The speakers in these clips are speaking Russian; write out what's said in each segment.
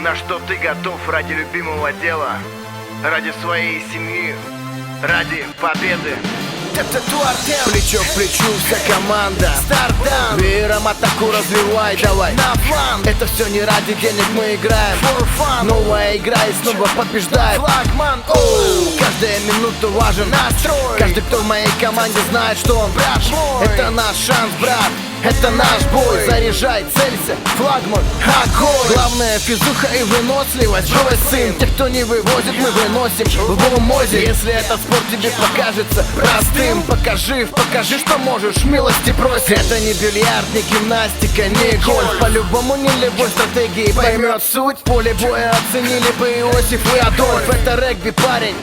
на что ты готов ради любимого дела, ради своей семьи, ради победы. Плечо к плечу вся команда, Стардан, веером атаку развивай, давай на фланг. Это все не ради денег, мы играем for fun. Новая игра и снова побеждает флагман. Каждая минута важен настрой. Каждый, кто в моей команде, знает, что он брат мой. Это наш шанс, брат, это наш бой. Заряжай, целься, флагман, огонь. Главное физуха и выносливость, брось, сын. Те, кто не вывозит, мы выносим в любом озере. Если этот спорт тебе покажется простым, покажи, что можешь, милости просим. Это не бильярд, не гимнастика, не гольф. По-любому не любой стратегии поймет суть. Поле боя оценили бы Иосиф и Адольф. Это регби, парень,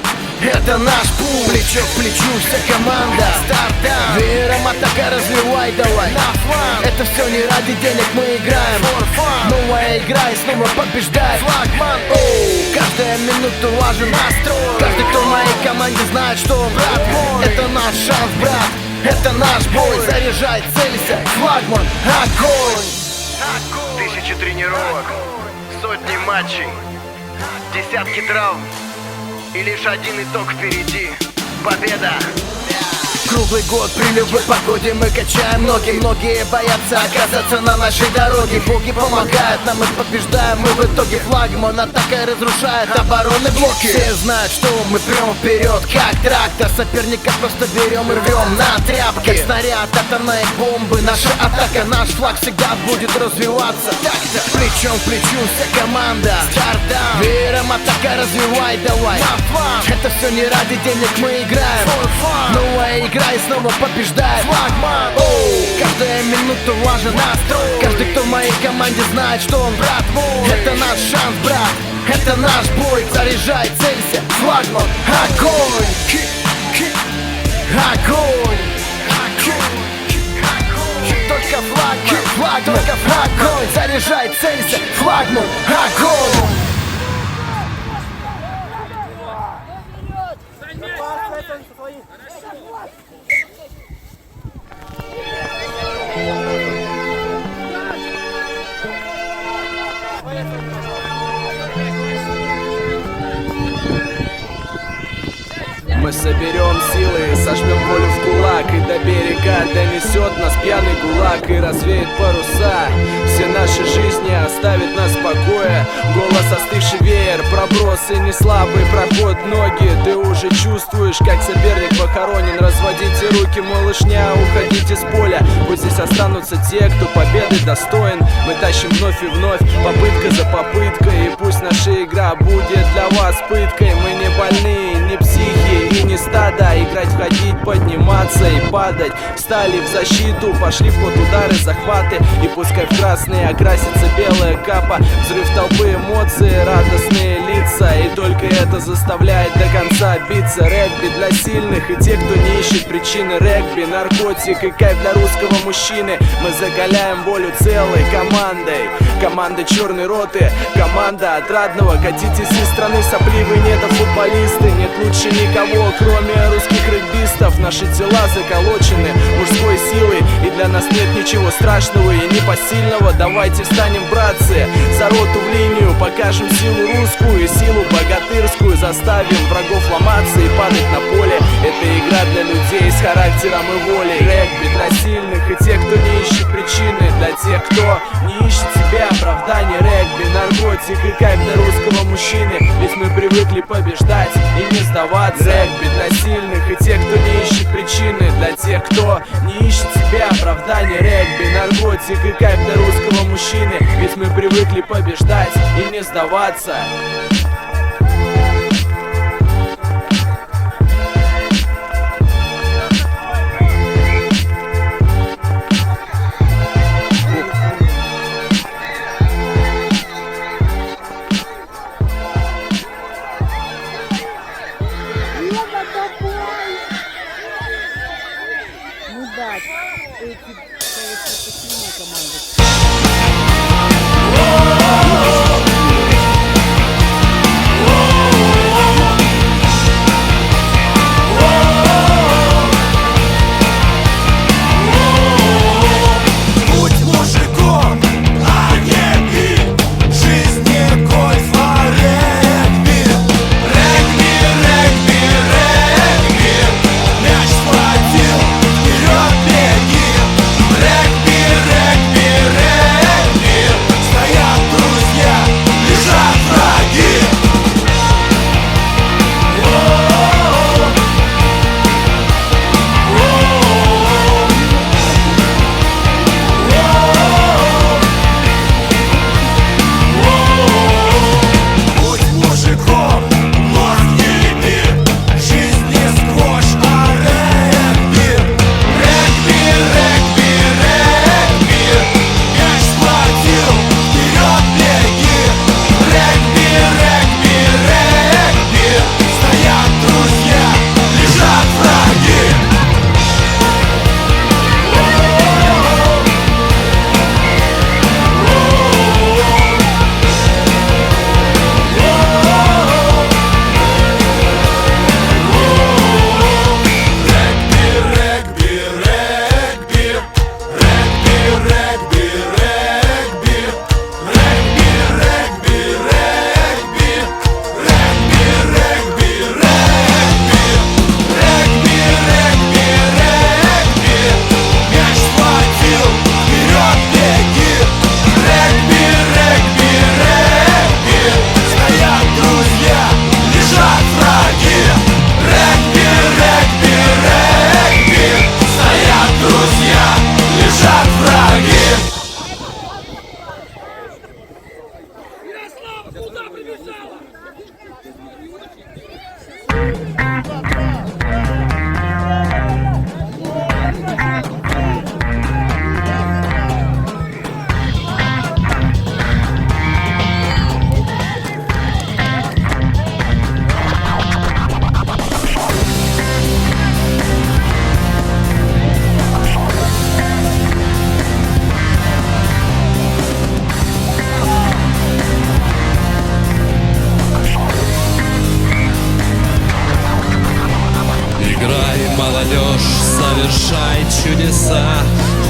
это наш путь. Плечо к плечу вся команда, Стардан, веером атака развивай, давай на фланг. Это все не ради денег, мы играем for fun. Новая игра и снова побеждает флагман. Каждая минута важен настрой. Каждый, кто в моей команде, знает, что он брат мой. Это наш шанс, брат, это наш бой. Заряжай, целься, флагман, огонь. Тысячи тренировок, сотни матчей, десятки травм, и лишь один итог впереди — победа. Круглый год при любой погоде мы качаем ноги. Многие боятся оказаться на нашей дороге. Боги помогают нам, мы побеждаем. Мы в итоге флагман, атака разрушает обороны блоки. Все знают, что мы прям вперед, как трактор. Соперника просто берем и рвем на тряпки. Как снаряд, атомные бомбы. Наша атака, наш флаг всегда будет развиваться. Так-то плечом к плечу вся команда, Стардан, веером атака развивай, давай на фланг. Это все не ради денег, мы играем for fun. Новая игра и снова побеждает флагман. Каждая минута важен настрой. Каждый, кто в моей команде, знает, что он брат мой. Это наш шанс, брат, это наш бой. Заряжай, целься, флагман, огонь. Огонь. Только флагман, только огонь. Заряжай, целься, флагман, огонь. Мы соберем силы, сожмем волю в кулак, и до берега донесет нас пьяный гулаг и развеет паруса. Все наши жизни оставит нас в покое. Голос остывший веер, пробросы не слабый, проход ноги. Ты уже чувствуешь, как соперник похоронен. Разводите руки, малышня, уходите с поля. Пусть здесь останутся те, кто победы достоин. Мы тащим вновь и вновь, попытка за попыткой. И пусть наша игра будет для вас пыткой. Мы не больные, не психи и не стадо. Играть, входить, подниматься и падать. Встали в защиту, пошли в ход удары, захваты. И пускай в красные окрасится белая капа. Взрыв толпы, эмоции, радостные лица. И только это заставляет до конца биться. Регби для сильных и тех, кто не ищет причины. Регби, наркотик и кайф для русского мужчины. Мы закаляем волю целой командой. Команда черной роты, команда отрадного. Катитесь из страны сопливые, нет футболисты. Нет лучше никого, кроме русских регбистов. Наши тела заколочены мужской силой, и для нас нет ничего страшного и непосильного. Давайте станем, братцы, за роту в линию. Покажем силу русскую и силу богатырскую. Заставим врагов ломаться и падать на поле. Это игра для людей с характером и волей. Регби для сильных и тех, кто не ищет причины. Для тех, кто не ищет себе оправдания. Регби, наркотик и кайф для русского мужчины. Ведь мы привыкли побеждать и не сдаваться. Регби для сильных и тех, кто не ищет причины. Для тех, кто не ищет себе оправдания. Регби, наркотик и кайф для русского мужчины. Ведь мы привыкли побеждать и не сдаваться. Ну да, эти посильные команды.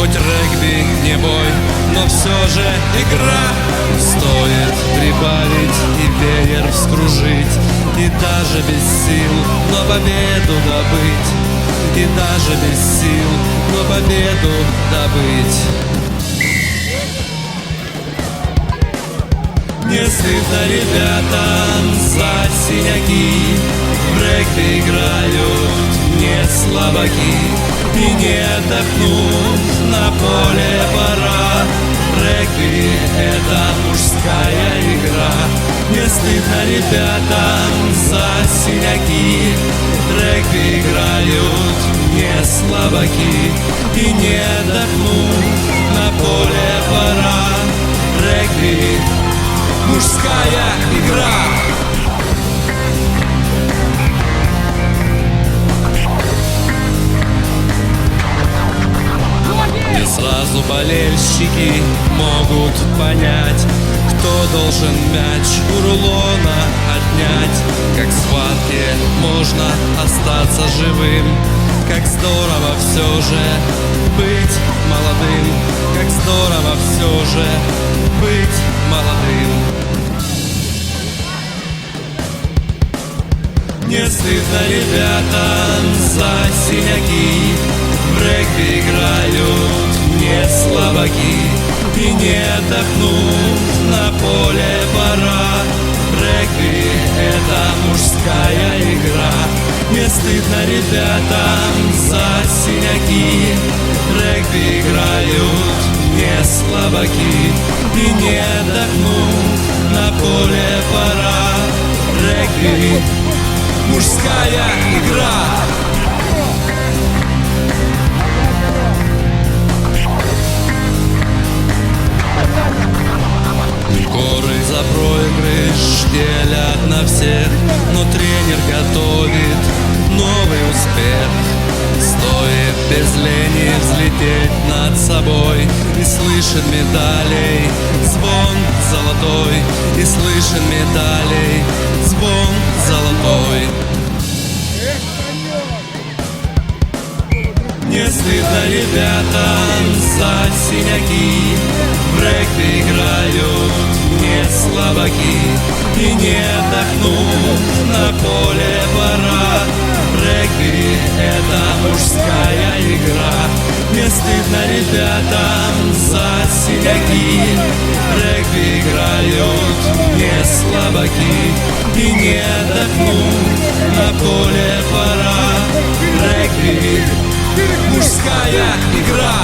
Хоть регби не бой, но все же игра. Стоит прибавить и веер вскружить, и даже без сил, но победу добыть. И даже без сил, но победу добыть. Не стыдно ребятам за синяки, в регби играют не слабаки. И не отдохнут, на поле пора. Регби — это мужская игра. Не стыдно ребятам за синяки, в регби играют не слабаки. И не отдохнут, на поле пора. Регби — мужская игра. Не сразу болельщики могут понять, кто должен мяч у рулона отнять. Как в схватке можно остаться живым, как здорово все же быть молодым, как здорово все же быть молодым. Не стыдно ребятам за синяки, в регби играют не слабаки. И не отдохнут, на поле пора. Регби — это мужская игра. Не стыдно ребятам за синяки, в регби играют не слабаки. И не отдохнут, на поле пора. Регби — мужская игра. Горы за проигрыш делят на всех, но тренер готовит новый успех. Стоит без лени взлететь над собой, и слышен медалей звон золотой, и слышен медалей звон золотой. Не стыдно ребятам за синяки, в регби играют не слабаки. И не отдохнут, на поле пора. Регби — это мужская игра. Не стыдно ребятам за синяки, в регби играют не слабаки. И не отдохнут, на поле пора. Регби — мужская игра.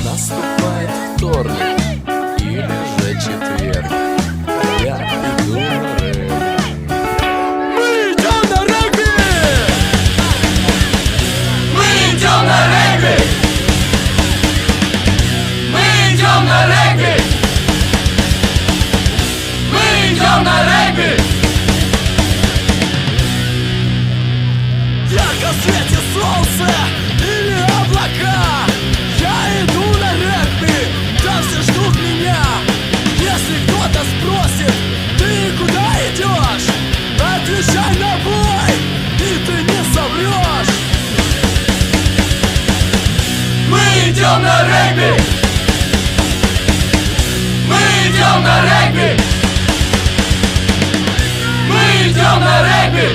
Наступает вторник или же четверг, я иду на регби. Мы идем на регби! Мы идем на регби! Мы идем на регби! Мы идем на регби! Ярко светит солнце или облака, я иду на регби, там все ждут меня. Если кто-то спросит, ты куда идешь, отвечай на бой, и ты не соврешь. Мы идем на регби! Мы идем на регби! Мы идем на регби!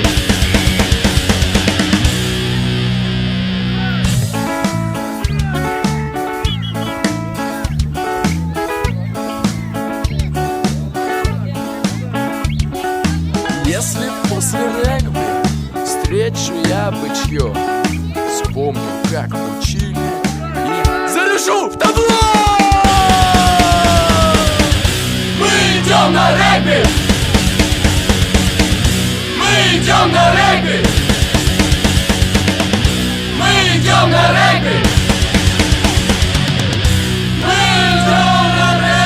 Если после регби встречу я бычье, вспомню, как учили и зарешу в табло! Мы идем на регби! идем на регби! Мы идем на регби! Мы идем на регби!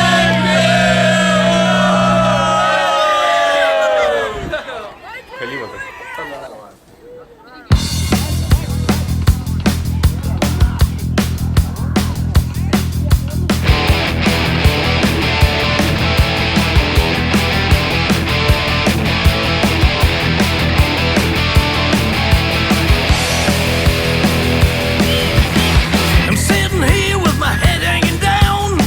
I'm sitting here with my head hanging down.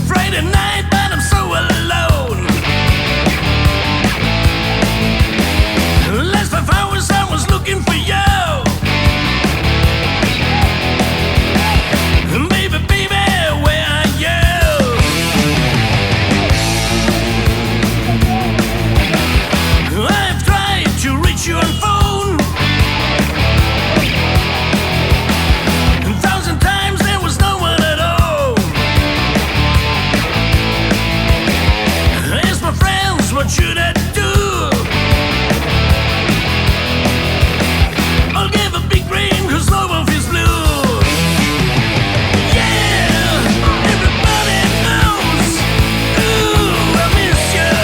Friday night, but I'm so alone. Last 5 hours I was looking for you. Baby, baby, where are you? I've tried to reach you on phone 1,000 times, there was no one at home. Ask my friends, what should I do? I'll give a big ring, cause no one feels blue. Yeah, everybody knows. Ooh, I miss you.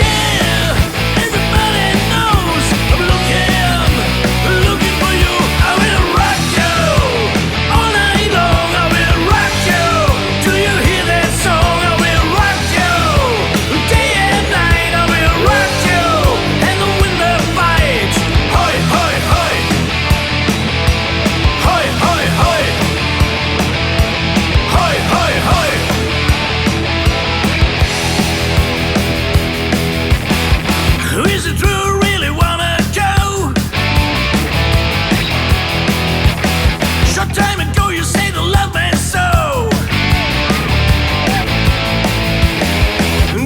Yeah, everybody knows. I'm looking for you. I will rock you all night long. I will rock you. Do you hear that song? I will rock you day and night. I will rock you and win the fight. Hoi, hoi, hoi. Hoi, hoi, hoi. Hoi, hoi, hoi. Is it true, really wanna go? Short time ago you said the love me so.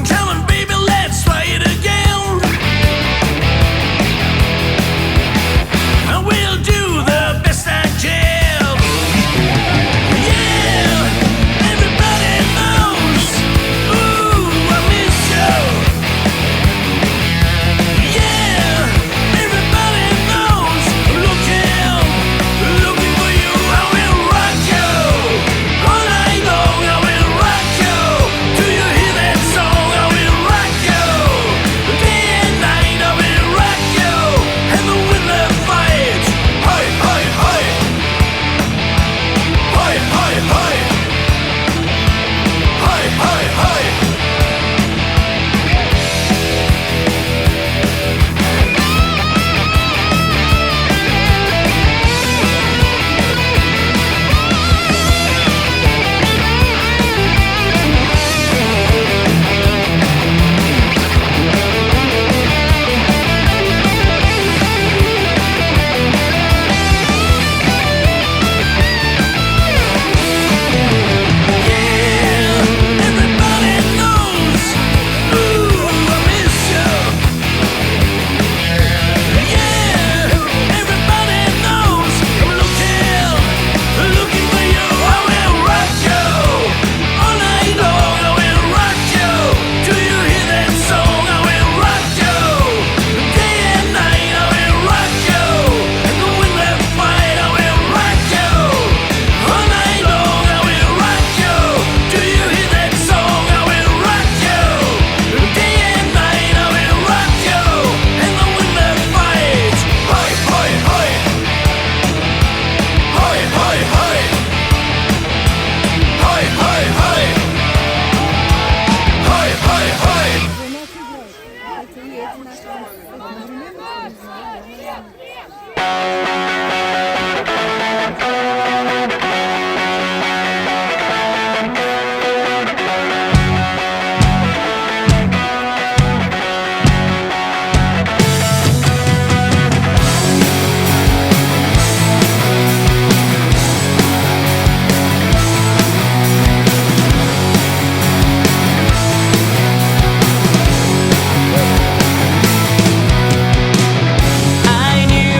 Come on baby, let's try it again. I will do the best I can. Yeah, everybody knows. Ooh, I miss you. Yeah, everybody knows. Looking for you. I will rock you all night long. I will rock you. Do you hear that song? I will rock you day and night. I will rock you and win the fight. Hoi, hoi, hoi. Hoi, hoi, hoi. Hoi, hoi, hoi. Everybody knows. Ooh, I miss you. Yeah, everybody knows. I'm looking for you. I will rock you all night long. I will rock you. Do you hear that song? I will rock you day and night. I will rock you and win that fight. I will rock you all night long. I will rock you. Do you hear that song? I will rock you day and night. I will rock you and win that fight. Hoi, hoi, hoi. Hoi, hoi, hoi. Hoi, hoi, hoi. Hoi, hoi, hoi. I knew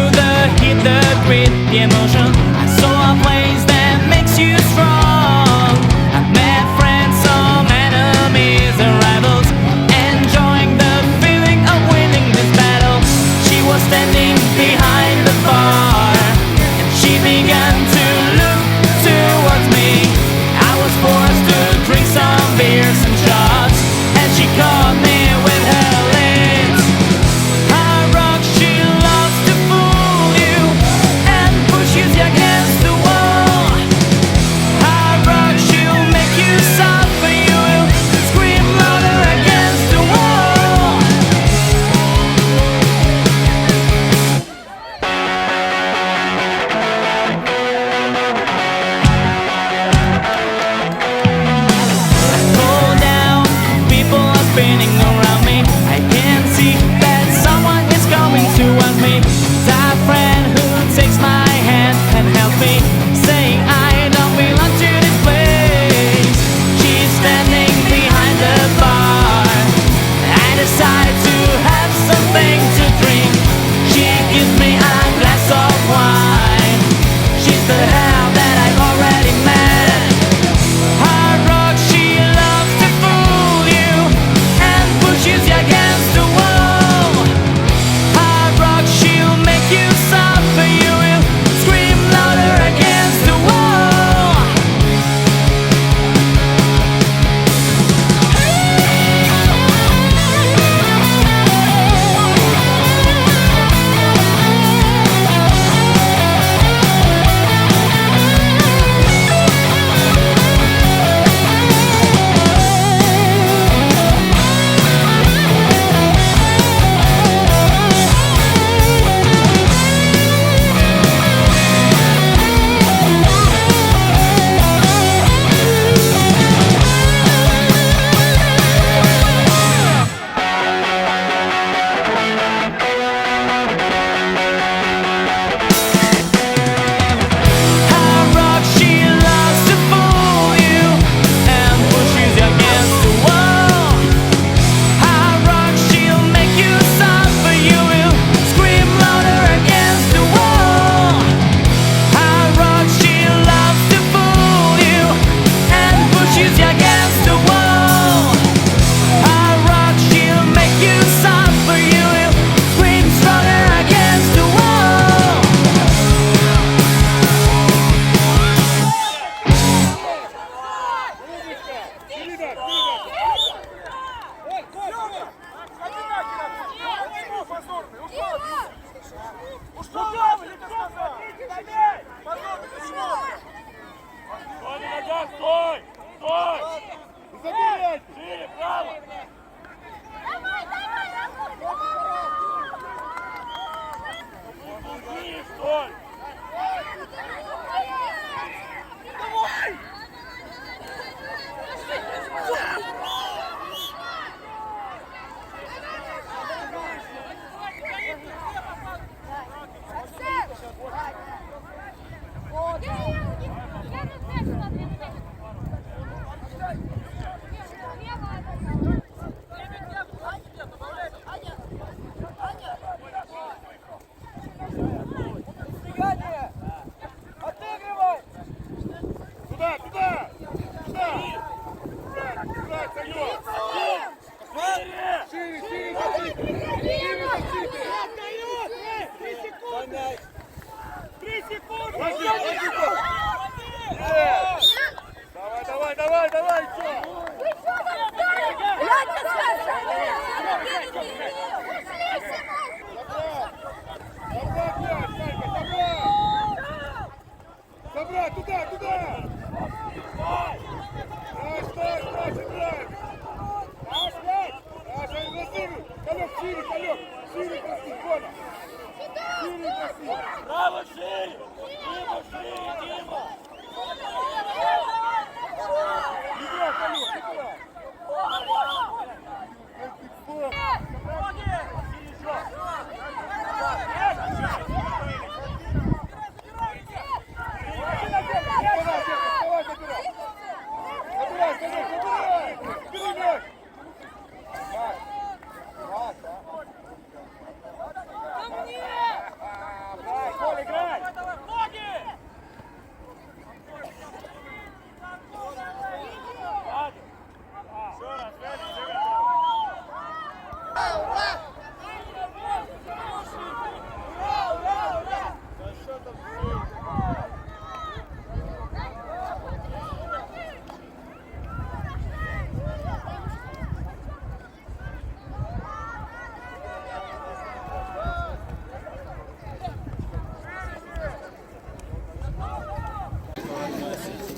Право шире! Дима, шире, Дима!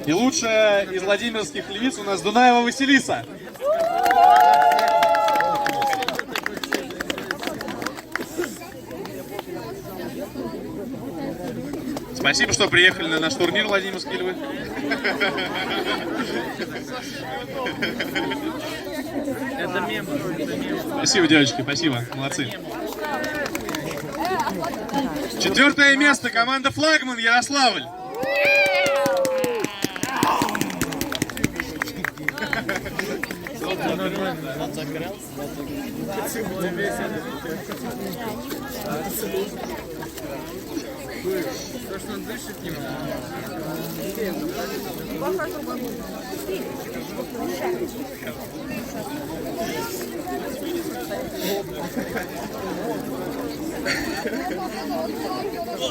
И лучшая из владимирских львиц у нас Дунаева Василиса. Спасибо, что приехали на наш турнир, Владимирские львы. Спасибо, девочки, спасибо, молодцы. 4-е место, команда «Флагман», Ярославль.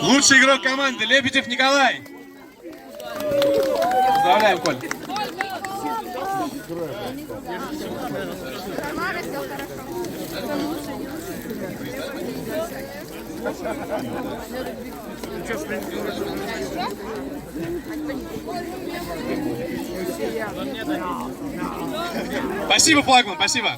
Лучший игрок команды Лебедев Николай. Поздравляем, Коль. Спасибо, Флагман, спасибо.